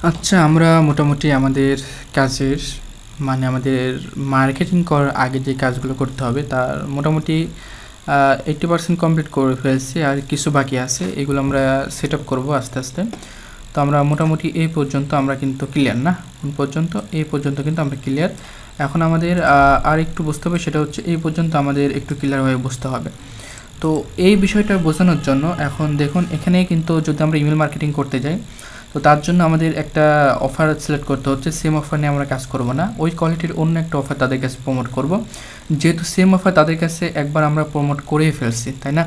আচ্ছা, আমরা মোটামুটি আমাদের কাজের মানে আমাদের মার্কেটিং করার আগে যে কাজগুলো করতে হবে তার মোটামুটি 80% কমপ্লিট করে ফেলছি, আর কিছু বাকি আছে। এগুলো আমরা সেট আপ করবো আস্তে আস্তে। তো আমরা মোটামুটি এই পর্যন্ত আমরা কিন্তু ক্লিয়ার না, কোন পর্যন্ত? এই পর্যন্ত কিন্তু আমরা ক্লিয়ার। এখন আমাদের আর একটু বুঝতে হবে, সেটা হচ্ছে এই পর্যন্ত আমাদের একটু ক্লিয়ারভাবে বুঝতে হবে। তো এই বিষয়টা বোঝানোর জন্য এখন দেখুন, এখানে কিন্তু যদি আমরা ইমেল মার্কেটিং করতে যাই, তো তার জন্য আমাদের একটা অফার সিলেক্ট করতে হচ্ছে। সেম অফার নিয়ে আমরা কাজ করব না, ওই কোয়ালিটির অন্য একটা অফার তাদের কাছে প্রমোট করব। যেহেতু সেম অফার তাদের কাছে একবার আমরা প্রমোট করেই ফেলছি, তাই না?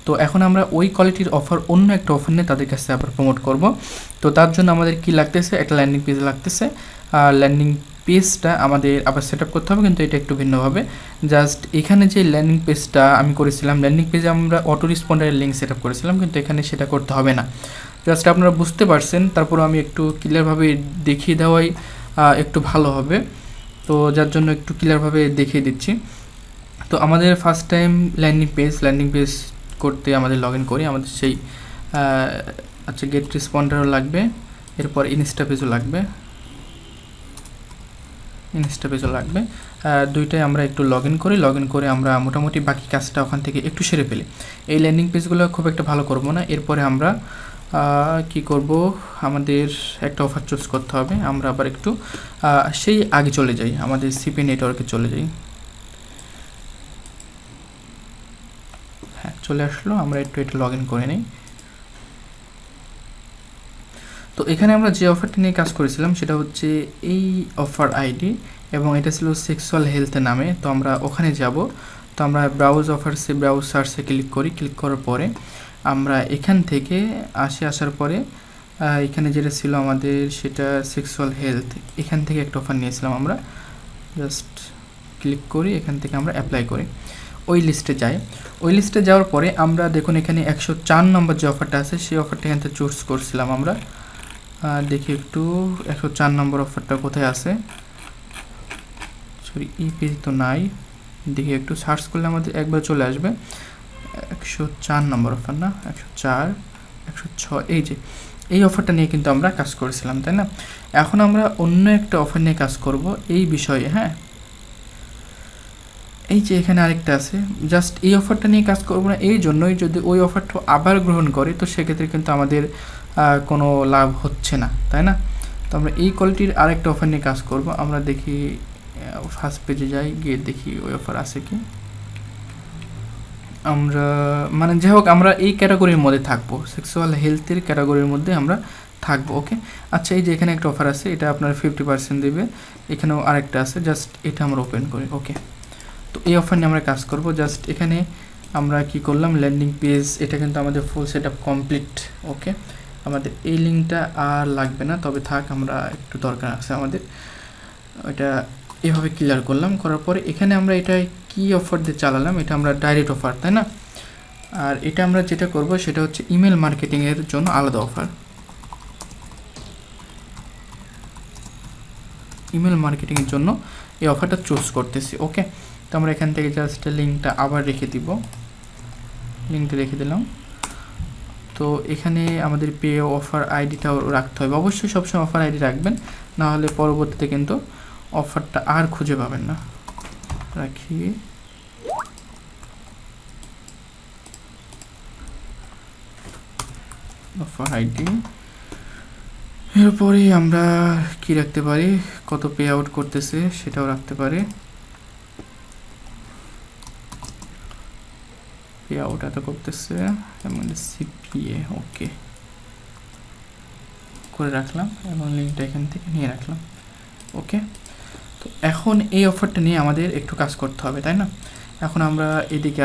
তো এখন আমরা ওই কোয়ালিটির অফার অন্য একটা অফার নিয়ে তাদের কাছে আবার প্রমোট করব। তো তার জন্য আমাদের কি লাগতেছে? একটা ল্যান্ডিং পেজ লাগতেছে। আর ল্যান্ডিং পেজটা আমাদের আবার সেট আপ করতে হবে, কিন্তু এটা একটু ভিন্নভাবে। জাস্ট এখানে যে ল্যান্ডিং পেজটা আমি করেছিলাম, ল্যান্ডিং পেজে আমরা অটো রেসপন্ডারের লিঙ্ক সেট আপ করেছিলাম, কিন্তু এখানে সেটা করতে হবে না। জাস্ট আপনারা বুঝতে পারছেন, তারপর আমি একটু ক্লিয়ারভাবে দেখিয়ে দেওয়াই একটু ভালো হবে। তো যার জন্য একটু ক্লিয়ারভাবে দেখিয়ে দিচ্ছি। তো আমাদের ফার্স্ট টাইম ল্যান্ডিং পেজ করতে আমাদের লগ ইন করি। আমাদের সেই আচ্ছা, গেট রেসপন্ডারও লাগবে, এরপর ইনস্টা পেজও লাগবে। দুইটাই আমরা একটু লগ ইন করে আমরা মোটামুটি বাকি কাজটা ওখান থেকে একটু সেরে ফেলি। এই ল্যান্ডিং পেজগুলো খুব একটা ভালো করব না। এরপরে আমরা কি করব, আমাদের একটা অফার চুজ করতে হবে। আমরা আবার একটু সেই আগে চলে যাই, আমাদের সিপি নেটওয়ার্কে চলে যাই। হ্যাঁ, চলে আসলো। আমরা একটু এটা লগ ইন করে নিই। তো এখানে আমরা যে অফারটি নিয়ে কাজ করেছিলাম সেটা হচ্ছে এই অফার আইডি, এবং এটা ছিল সেক্সুয়াল হেলথের নামে। তো আমরা ওখানে যাব। তো আমরা ব্রাউজ অফারসে ব্রাউজ সার্চে ক্লিক করার পরে আমরা এখান থেকে আসার পরে এখানে যেটা ছিল আমাদের, সেটা সেক্সুয়াল হেলথ। এখান থেকে একটা অফার নিয়েছিলাম আমরা। জাস্ট ক্লিক করি, এখান থেকে আমরা অ্যাপ্লাই করি, ওই লিস্টে যাই। ওই লিস্টে যাওয়ার পরে আমরা দেখুন এখানে 104 নম্বর যে অফারটা আছে, সেই অফারটা এখান থেকে চুজ করছিলাম আমরা। দেখি একটু 104 নম্বর অফারটা কোথায় আছে। সরি, এই পেজ তো নাই। দেখি একটু সার্চ করলে আমাদের একবার চলে আসবে। 104 নম্বর অফার না, 104, 106, এই যে এই অফারটা নিয়ে কিন্তু আমরা কাজ করেছিলাম, তাই না? এখন আমরা অন্য একটা অফার নিয়ে কাজ করব এই বিষয়ে। হ্যাঁ, এই যে এখানে আরেকটা আছে। জাস্ট এই অফারটা নিয়ে কাজ করবো না এই জন্যই, যদি ওই অফারটা আবার গ্রহণ করে তো সেক্ষেত্রে কিন্তু আমাদের কোনো লাভ হচ্ছে না, তাই না? তো আমরা এই কোয়ালিটির আরেকটা অফার নিয়ে কাজ করব। আমরা দেখি ফার্স্ট পেজে যাই, গিয়ে দেখি ওই অফার আছে কি। আমরা মানে যাই হোক, আমরা এই ক্যাটাগরির মধ্যে থাকবো, সেক্সুয়াল হেলথের ক্যাটাগরির মধ্যে আমরা থাকবো। ওকে, আচ্ছা, এই যে এখানে একটা অফার আছে, এটা আপনার 50% দেবে। এখানেও আরেকটা আছে, জাস্ট এটা আমরা ওপেন করি। ওকে, তো এই অফার নিয়ে আমরা কাজ করব। জাস্ট এখানে আমরা কি করলাম, ল্যান্ডিং পেজ, এটা কিন্তু আমাদের ফুল সেট আপ কমপ্লিট। ওকে, আমাদের এই লিঙ্কটা আর লাগবে না, তবে থাক, আমরা একটু দরকার আছে আমাদের। এটা এভাবে ক্লিয়ার করলাম, করার পরে এখানে আমরা এটা কি অফার দিয়ে চালালাম, এটা আমরা ডাইরেক্ট অফার, তাই না? আর এটা আমরা যেটা করব সেটা হচ্ছে ইমেল মার্কেটিংয়ের জন্য আলাদা অফার। ইমেল মার্কেটিংয়ের জন্য এই অফারটা চুজ করতেছি। ওকে, তো আমরা এখান থেকে জাস্ট লিঙ্কটা আবার রেখে দিব, লিঙ্কটা রেখে দিলাম। তো এখানে আমাদের পে অফার আইডিটাও রাখতে হবে, অবশ্যই সবসময় অফার আইডি রাখবেন, না হলে পরবর্তীতে কিন্তু অফারটা আর খুঁজে পাবেন না। রাখি, অফার আইডি। এরপরে আমরা কি রাখতে পারি, কত পে আউট করতেছে সেটাও রাখতে পারি। পে আউট এত করতেছে, এবং সিপিএ ওকে করে রাখলাম, এবং লিঙ্কটা এখান থেকে নিয়ে রাখলাম। ওকে, তো এখন এই অফারটা নিয়ে আমাদের একটু কাজ করতে হবে, তাই না? এখন আমরা এদিকে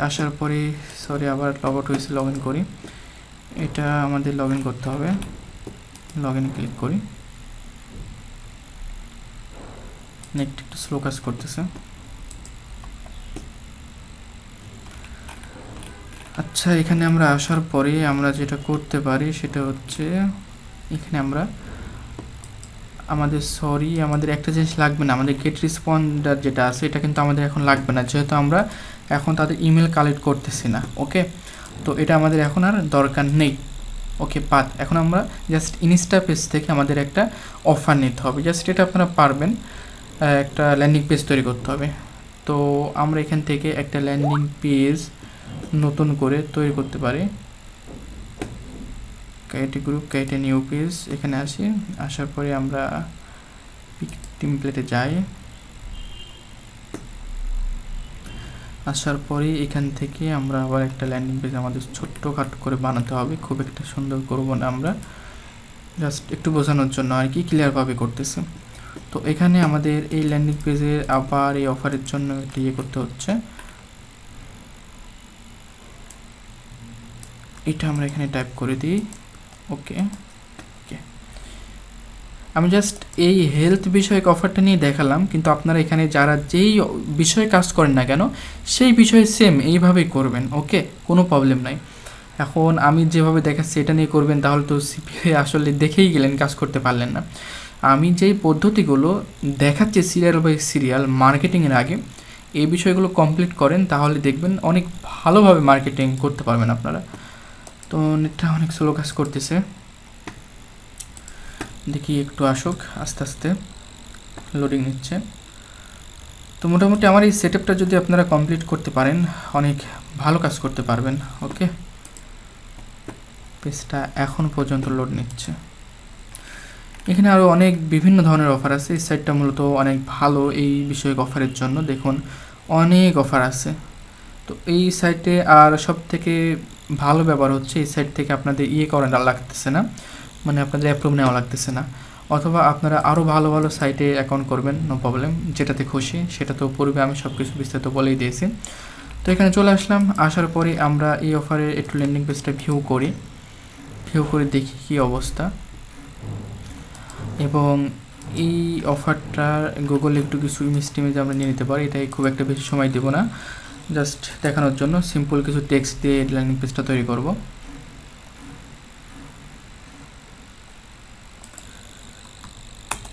আসার পরে, সরি আবার লগ আউট হয়েছে, লগ ইন করি। এটা আমাদের লগ ইন করতে হবে, লগ ইন ক্লিক করি। নেট একটু স্লো কাজ করতেছে। আচ্ছা, এখানে আমরা আসার পরে আমরা যেটা করতে পারি সেটা হচ্ছে, এখানে আমরা আমাদের একটা জিনিস লাগবে না, আমাদের গেট রেসপন্ডার যেটা আছে এটা কিন্তু আমাদের এখন লাগবে না, যেহেতু আমরা এখন তাদের ইমেল কালেক্ট করতেছি না। ওকে, তো এটা আমাদের এখন আর দরকার নেই। ওকে পাত। এখন আমরা জাস্ট ইনস্টা পেজ থেকে আমাদের একটা অফার নিতে হবে, জাস্ট এটা আপনারা পারবেন। একটা ল্যান্ডিং পেজ তৈরি করতে হবে। তো আমরা এখান থেকে একটা ল্যান্ডিং পেজ নতুন করে তৈরি করতে পারি। Create group, create new page, এখানে আসি। আসার পরে আমরা টেমপ্লেটে যাই। আসার পরে এখান থেকে আমরা আবার একটা ল্যান্ডিং পেজ আমাদের ছোট্টখাটো করে বানাতে হবে, খুব একটা সুন্দর করব না আমরা, জাস্ট একটু বোঝানোর জন্য আর কি, ক্লিয়ারভাবে করতেছি। তো এখানে আমাদের এই ল্যান্ডিং পেজের আবার এই অফারের জন্য একটা ইয়ে করতে হচ্ছে, এটা আমরা এখানে টাইপ করে দিই। ওকে ওকে, আমি জাস্ট এই হেলথ বিষয়ক অফারটা নিয়ে দেখালাম, কিন্তু আপনারা এখানে যারা যেই বিষয়ে কাজ করেন না কেন সেই বিষয়ে সেম এইভাবেই করবেন। ওকে, কোনো প্রবলেম নাই। এখন আমি যেভাবে দেখাচ্ছি এটা নিয়ে করবেন তাহলে তো সিপিএ আসলে দেখেই গেলেন, কাজ করতে পারলেন না। আমি যেই পদ্ধতিগুলো দেখাচ্ছি সিরিয়াল বাই সিরিয়াল মার্কেটিংয়ের আগে, এই বিষয়গুলো কমপ্লিট করেন তাহলে দেখবেন অনেক ভালোভাবে মার্কেটিং করতে পারবেন আপনারা। তো নেটটা অনেক স্লো কাজ করতেছে, দেখি একটু আসুক, আস্তে আস্তে লোডিং নিচ্ছে। তো মোটামুটি আমার এই সেটআপটা যদি আপনারা কমপ্লিট করতে পারেন অনেক ভালো কাজ করতে পারবেন। ওকে, পেজটা এখন পর্যন্ত লোড নিচ্ছে। এখানে আরও অনেক বিভিন্ন ধরনের অফার আছে, এই সাইটটা মূলত অনেক ভালো এই বিষয়ক অফারের জন্য। দেখুন অনেক অফার আছে। তো এই সাইটে আর সব থেকে ভালো ব্যবহার হচ্ছে এই সাইট থেকে আপনাদের ইয়ে করা লাগতেছে না, মানে আপনাদের অ্যাপ্রুভ নেওয়া লাগতেছে না। অথবা আপনারা আরও ভালো ভালো সাইটে অ্যাকাউন্ট করবেন, নো প্রবলেম, যেটাতে খুশি। সেটা তো পূর্বে আমি সব কিছু বিস্তারিত বলেই দিয়েছি। তো এখানে চলে আসলাম। আসার পরে আমরা এই অফারের একটু ল্যান্ডিং পেজটা ভিউ করি, ভিউ করে দেখি কী অবস্থা। এবং এই অফারটার গুগলে একটু কিছু ইমেজ টিমেজ আমরা নিয়ে নিতে পারি, এটাই খুব একটা বেশি সময় দেবো না, জাস্ট দেখানোর জন্য সিম্পল কিছু টেক্সট দিয়ে ল্যান্ডিং পেজটা তৈরি করব।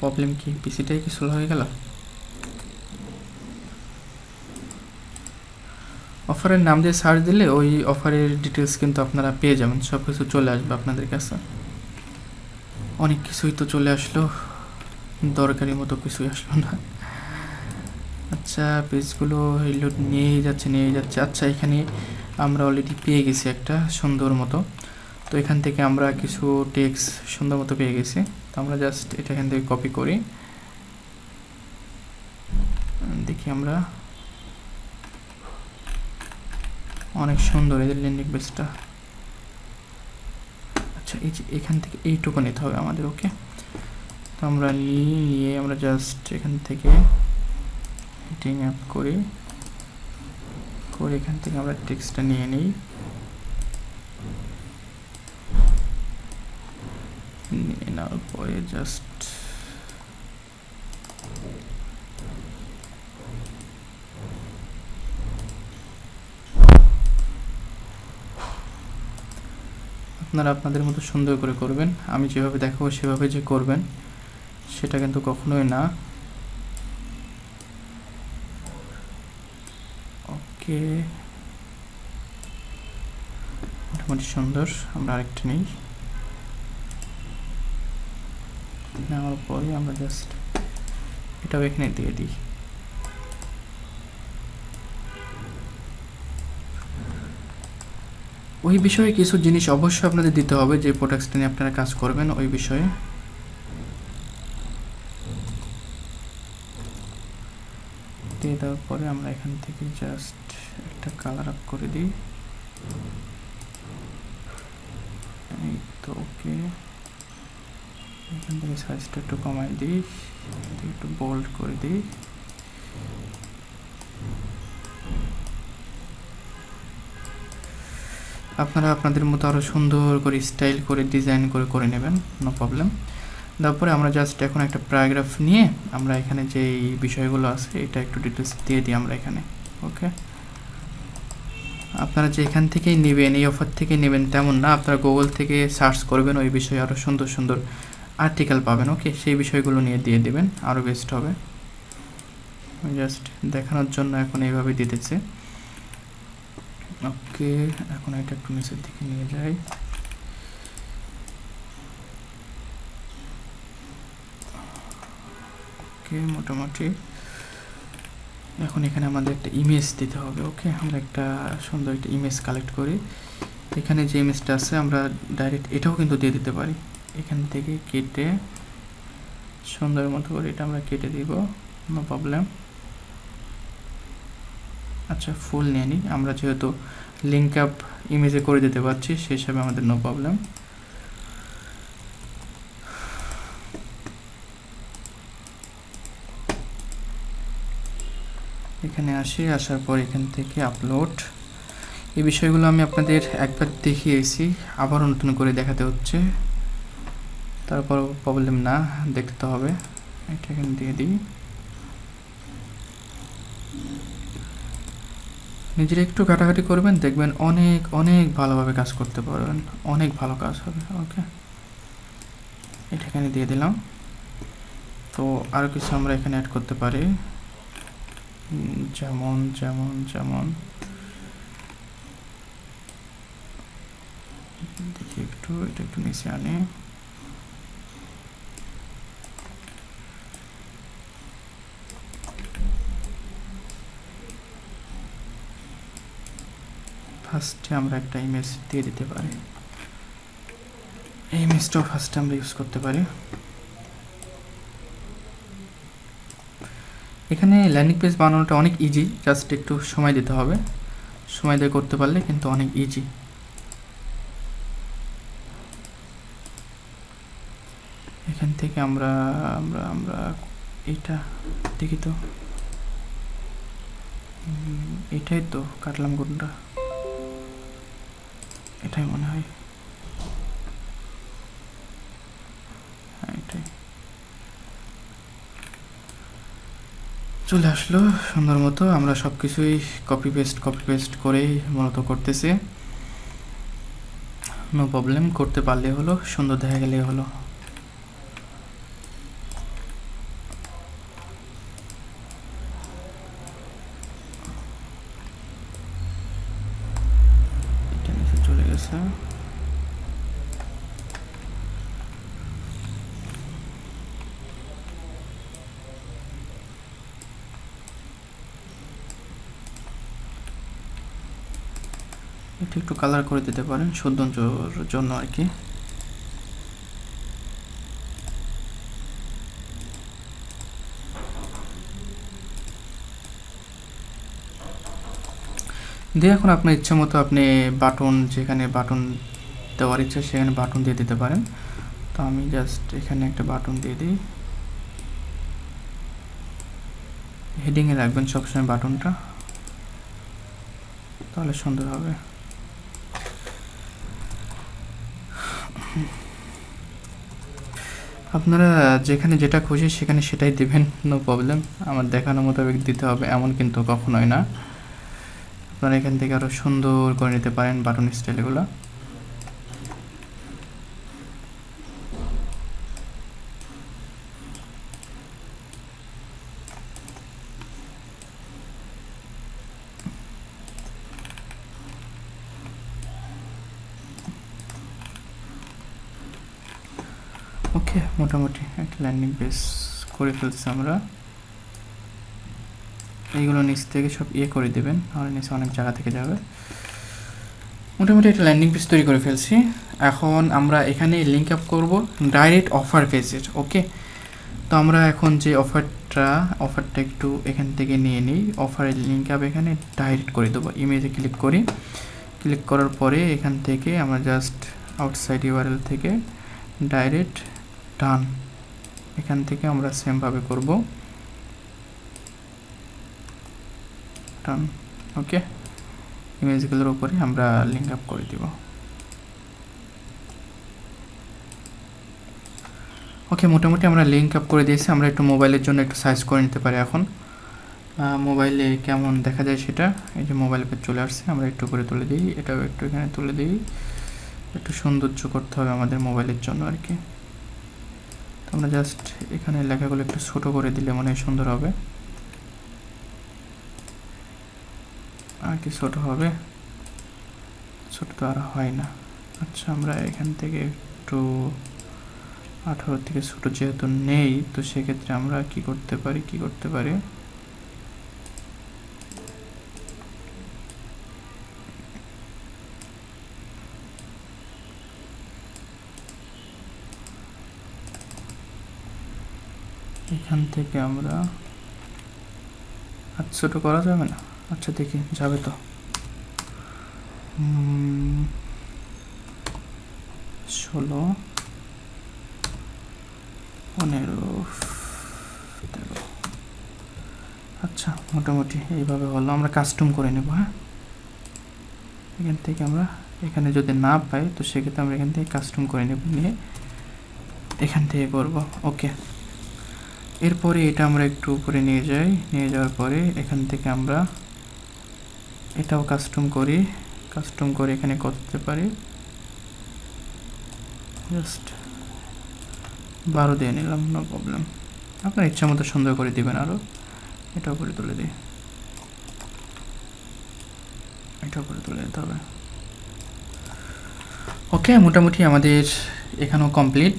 প্রবলেম কি, পিসিটাই কি স্লো হয়ে গেল? অফারের নাম দিয়ে সার্চ দিলে ওই অফারের ডিটেলস কিন্তু আপনারা পেয়ে যাবেন, সব কিছু চলে আসবে আপনাদের কাছে। অনেক কিছুই তো চলে আসলো, দরকারি মতো কিছুই আসলো না। আচ্ছা, পেজগুলো লোড নিয়েই যাচ্ছে। আচ্ছা, এখানে আমরা অলরেডি পেয়ে গেছি একটা সুন্দর মতো। তো এখান থেকে আমরা কিছু টেক্সট সুন্দর মতো পেয়ে গেছি। তো আমরা জাস্ট এটা এখান থেকে কপি করি, দেখি আমরা। অনেক সুন্দর এদের ল্যান্ডিং পেজটা। আচ্ছা, এই যে এখান থেকে এইটুকু নিতে হবে আমাদের। ওকে, তো আমরা নিয়ে আমরা জাস্ট এখান থেকে হেডিং অ্যাপ করে এখান থেকে আমরা টেক্সটটা নিয়ে নিই। নেওয়ার পরে জাস্ট আপনারা আপনাদের মতো সুন্দর করে করবেন, আমি যেভাবে দেখাবো সেভাবে যে করবেন সেটা কিন্তু কখনোই না। ওকে, মোটামুটি সুন্দর। আমরা আরেকটা নিই, নেওয়ার পরে আমরা জাস্ট এটাও এখানে দিয়ে দিই। ওই বিষয়ে কিছু জিনিস অবশ্যই আপনাদের দিতে হবে, যে প্রোডাক্টসটা নিয়ে আপনারা কাজ করবেন ওই বিষয়ে। দিয়ে দেওয়ার পরে আমরা এখান থেকে জাস্ট একটা কালার আপ করে দিই, এই তো। ওকে, এখান থেকে সাইজটা একটু কমাই দিই, একটু বোল্ড করে দিই। আপনারা আপনাদের মতো আরও সুন্দর করে স্টাইল করে ডিজাইন করে নেবেন, নো প্রবলেম। তারপরে আমরা জাস্ট এখন একটা প্যারাগ্রাফ নিয়ে আমরা এখানে যে বিষয়গুলো আছে এটা একটু ডিটেলস দিয়ে দিই আমরা এখানে। ওকে, আপনারা যে এখান থেকেই নেবেন, এই অফার থেকে নেবেন তেমন না, আপনারা গুগল থেকে সার্চ করবেন, ওই বিষয়ে আরও সুন্দর সুন্দর আর্টিকেল পাবেন। ওকে, সেই বিষয়গুলো নিয়ে দিয়ে দেবেন, আরও বেস্ট হবে। জাস্ট দেখানোর জন্য এখন এইভাবে দিতেছে। ওকে, এখন এটা একটু নিচের দিকে নিয়ে যাই। ওকে, মোটামুটি এখন এখানে আমাদের একটা ইমেজ দিতে হবে। ওকে, আমরা একটা সুন্দর একটা ইমেজ কালেক্ট করি। এখানে যে ইমেজটা আছে আমরা ডাইরেক্ট এটাও কিন্তু দিয়ে দিতে পারি। এখান থেকে কেটে সুন্দর মতো করে এটা আমরা কেটে দিব, নো প্রবলেম। আচ্ছা, ফুল নিয়ে নিই, আমরা যেহেতু লিঙ্ক আপ ইমেজে করে দিতে পারছি সেই হিসাবে আমাদের নো প্রবলেম। এখানে আসি, আসার পর এখান থেকে আপলোড। এই বিষয়গুলো আমি আপনাদের একবার দেখিয়েছি, আবার নতুন করে দেখাতে হচ্ছে, তারপর প্রবলেম না, দেখতে হবে। এটা এখানে দিয়ে দিই। নিজেরা একটু ঘাটাঘাটি করবেন, দেখবেন অনেক অনেক ভালোভাবে কাজ করতে পারবেন, অনেক ভালো কাজ হবে। ওকে, এটা এখানে দিয়ে দিলাম। তো আরও কিছু আমরা এখানে অ্যাড করতে পারি, যেমন যেমন যেমন দেখি একটু, এটা একটু নিচে আনি। ফার্স্টে আমরা একটা ইমেজ দিয়ে দিতে পারি, এই ইমেজটাও ফার্স্টে আমরা ইউজ করতে পারি। এখানে ল্যান্ডিং পেজ বানানোটা অনেক ইজি, জাস্ট একটু সময় দিতে হবে, সময় দিয়ে করতে পারলে কিন্তু অনেক ইজি। এখান থেকে আমরা আমরা আমরা এইটা দেখি তো, এটাই তো কাটলাম কোনটা, এটাই মনে হয়, হ্যাঁ এটাই চলে আসলো সুন্দর মতো। আমরা সব কিছুই কপি পেস্ট করেই মূলত করতেছি, নো প্রবলেম, করতে পারলে হলো, সুন্দর দেখা গেলে হলো। এটা নিচে চলে গেছে। এটা একটু কালার করে দিতে পারেন সৌন্দর্যের জন্য আর কি। দিয়ে এখন আপনার ইচ্ছা মতো আপনি বাটন, যেখানে বাটন দেওয়ার ইচ্ছা সেখানে বাটন দিয়ে দিতে পারেন। তো আমি জাস্ট এখানে একটা বাটন দিয়ে দিই, হেডিংয়ে রাখবেন সবসময় বাটনটা, তাহলে সুন্দর হবে। আপনারা যেখানে যেটা খুশি সেখানে সেটাই দিবেন, নো প্রবলেম। আমার দেখানো মোতাবেক দিতে হবে এমন কিন্তু কখনোই না। আপনারা এখান থেকে আরও সুন্দর করে নিতে পারেন বাটন স্টাইলগুলো। ওকে, মোটামুটি একটা ল্যান্ডিং পেজ করে ফেলছি আমরা। এইগুলো নিচ থেকে সব করে দেবেন, আর নিচে অনেক জায়গা থেকে যাবে। মোটামুটি একটা ল্যান্ডিং পেজ তৈরি করে ফেলছি। এখন আমরা এখানে লিঙ্ক আপ করবো ডাইরেক্ট অফার পেজের। ওকে, তো আমরা এখন যে অফারটা একটু এখান থেকে নিয়ে নিই, অফারের লিঙ্ক আপ এখানে ডাইরেক্ট করে দেবো। ইমেজে ক্লিক করি, ক্লিক করার পরে এখান থেকে আমরা জাস্ট আউটসাইড ইউআরএল থেকে ডাইরেক্ট ডান, এখান থেকে আমরা সেমভাবে করব ডান। ওকে, ইমেজগুলোর উপরে আমরা লিঙ্ক আপ করে দিব। ওকে, মোটামুটি আমরা লিঙ্ক আপ করে দিয়েছি। আমরা একটু মোবাইলের জন্য একটু সার্চ করে নিতে পারি এখন, মোবাইলে কেমন দেখা যায় সেটা। এই যে মোবাইল পেজ চলে আসছে, আমরা একটু করে তুলে দিই, এটাও একটু এখানে তুলে দিই, একটু সৌন্দর্য করতে হবে আমাদের মোবাইলের জন্য আর কি। তো আমরা জাস্ট এখানে লেখাগুলো একটু ছোট করে দিলে মনে হয় সুন্দর হবে, আর কি ছোট হবে, ছোট তো আর হয় না। আচ্ছা, আমরা এখান থেকে একটু 18 থেকে ছোট যেহেতু নেই, তো সেক্ষেত্রে আমরা কি করতে পারি এখান থেকে আমরা ছোট করা যাবে না? আচ্ছা দেখি যাবে তো। 16, 15, 13। আচ্ছা মোটামুটি এইভাবে হলো। আমরা কাস্টম করে নেব। হ্যাঁ, এখান থেকে আমরা এখানে যদি না পাই তো সেক্ষেত্রে আমরা এখান থেকে কাস্টম করে নেব, নিয়ে এখান থেকে করব। ওকে, এরপরে এটা আমরা একটু উপরে নিয়ে যাই, নিয়ে যাওয়ার পরে এখান থেকে আমরা এটাও কাস্টম করে এখানে করতে পারি। জাস্ট 12 দিয়ে নিলাম, নো প্রবলেম। আপনার ইচ্ছা মতো সুন্দর করে দিবেন। আরও এটা উপরে তুলে দিই, এটা উপরে তুলে দিতে হবে। ওকে, মোটামুটি আমাদের এখানেও কমপ্লিট।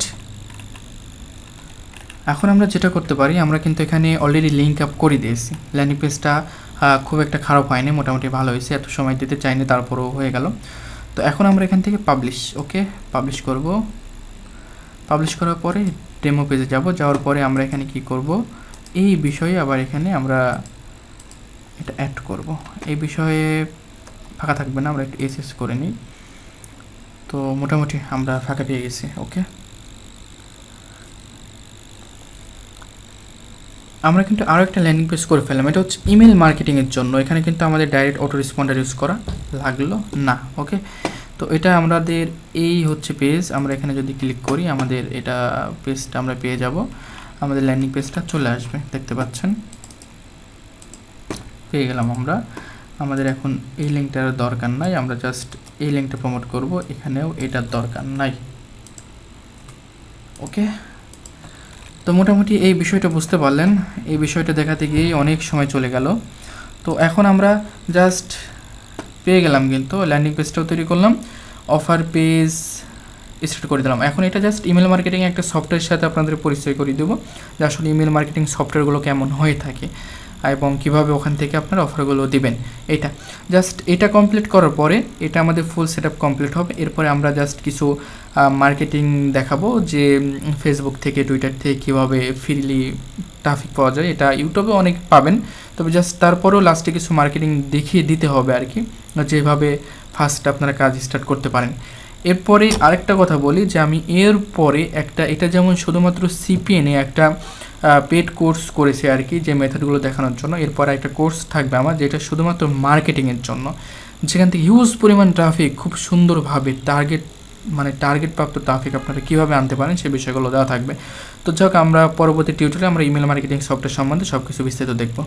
এখন আমরা যেটা করতে পারি, আমরা কিন্তু এখানে অলরেডি লিঙ্ক আপ করে দিয়েছি। ল্যান্ডিং পেজটা খুব একটা খারাপ হয়নি, মোটামুটি ভালো হয়েছে। এত সময় দিতে চাইনি, তারপরেও হয়ে গেল। তো এখন আমরা এখান থেকে পাবলিশ, ওকে পাবলিশ করব। পাবলিশ করার পরে ডেমো পেজে যাওয়ার পরে আমরা এখানে কি করব, এই বিষয়ে আবার এখানে আমরা এটা অ্যাড করব। এই বিষয়ে ফাঁকা থাকবে না, আমরা একটু এসএস করে নিই। তো মোটামুটি আমরা ফাঁকা পেয়ে গেছি। ওকে, আমরা কিন্তু আরও একটা ল্যান্ডিং পেজ করে ফেললাম। এটা হচ্ছে ইমেল মার্কেটিংয়ের জন্য। এখানে কিন্তু আমাদের ডাইরেক্ট অটো রেসপন্ডার ইউজ করা লাগলো না। ওকে, তো এটা আমাদের এই হচ্ছে পেজ। আমরা এখানে যদি ক্লিক করি, আমাদের এটা পেজটা আমরা পেয়ে যাব। আমাদের ল্যান্ডিং পেজটা চলে আসবে, দেখতে পাচ্ছেন, পেয়ে গেলাম আমরা। আমাদের এখন এই লিঙ্কটার দরকার নাই, আমরা জাস্ট এই লিঙ্কটা প্রমোট করব। এখানেও এটার দরকার নাই। ওকে, তো মোটামুটি এই বিষয়টা বুঝতে পারলেন। এই বিষয়টা দেখাতে গিয়েই অনেক সময় চলে গেল। তো এখন আমরা জাস্ট পেয়ে গেলাম, কিন্তু ল্যান্ডিং পেজটাও তৈরি করলাম, অফার পেজ স্টার্ট করে দিলাম। এখন এটা জাস্ট ইমেল মার্কেটিং একটা সফটওয়্যারের সাথে আপনাদের পরিচয় করে দেবো, যে আসলে ইমেল মার্কেটিং সফটওয়্যারগুলো কেমন হয়ে থাকে এবং কিভাবে ওখান থেকে আপনারা অফারগুলো দিবেন। এটা জাস্ট এটা কমপ্লিট করার পরে এটা আমাদের ফুল সেটআপ কমপ্লিট হবে। এরপরে আমরা জাস্ট কিছু মার্কেটিং দেখাবো, যে ফেসবুক থেকে, টুইটার থেকে কীভাবে ফ্রিলি ট্রাফিক পাওয়া যায়। এটা ইউটিউবে অনেক পাবেন, তবে জাস্ট তারপরেও লাস্টে কিছু মার্কেটিং দেখিয়ে দিতে হবে আর কি, যেভাবে ফার্স্ট আপনারা কাজ স্টার্ট করতে পারেন। এরপরে আরেকটা কথা বলি, যে আমি এরপরে এটা যেমন শুধুমাত্র সিপিএ নিয়ে একটা পেড কোর্স করেছি আর কি, যে মেথডগুলো দেখানোর জন্য। এরপর একটা কোর্স থাকবে আমার, যেটা শুধুমাত্র মার্কেটিংয়ের জন্য, যেখান থেকে হিউজ পরিমাণ ট্রাফিক খুব সুন্দরভাবে টার্গেট প্রাপ্ত ট্রাফিক আপনারা কীভাবে আনতে পারেন সে বিষয়গুলো দেওয়া থাকবে। তো যাক, আমরা পরবর্তী টিউটোরিয়ালে আমরা ইমেল মার্কেটিং সফটওয়্যার সম্বন্ধে সব কিছু বিস্তারিত দেখব।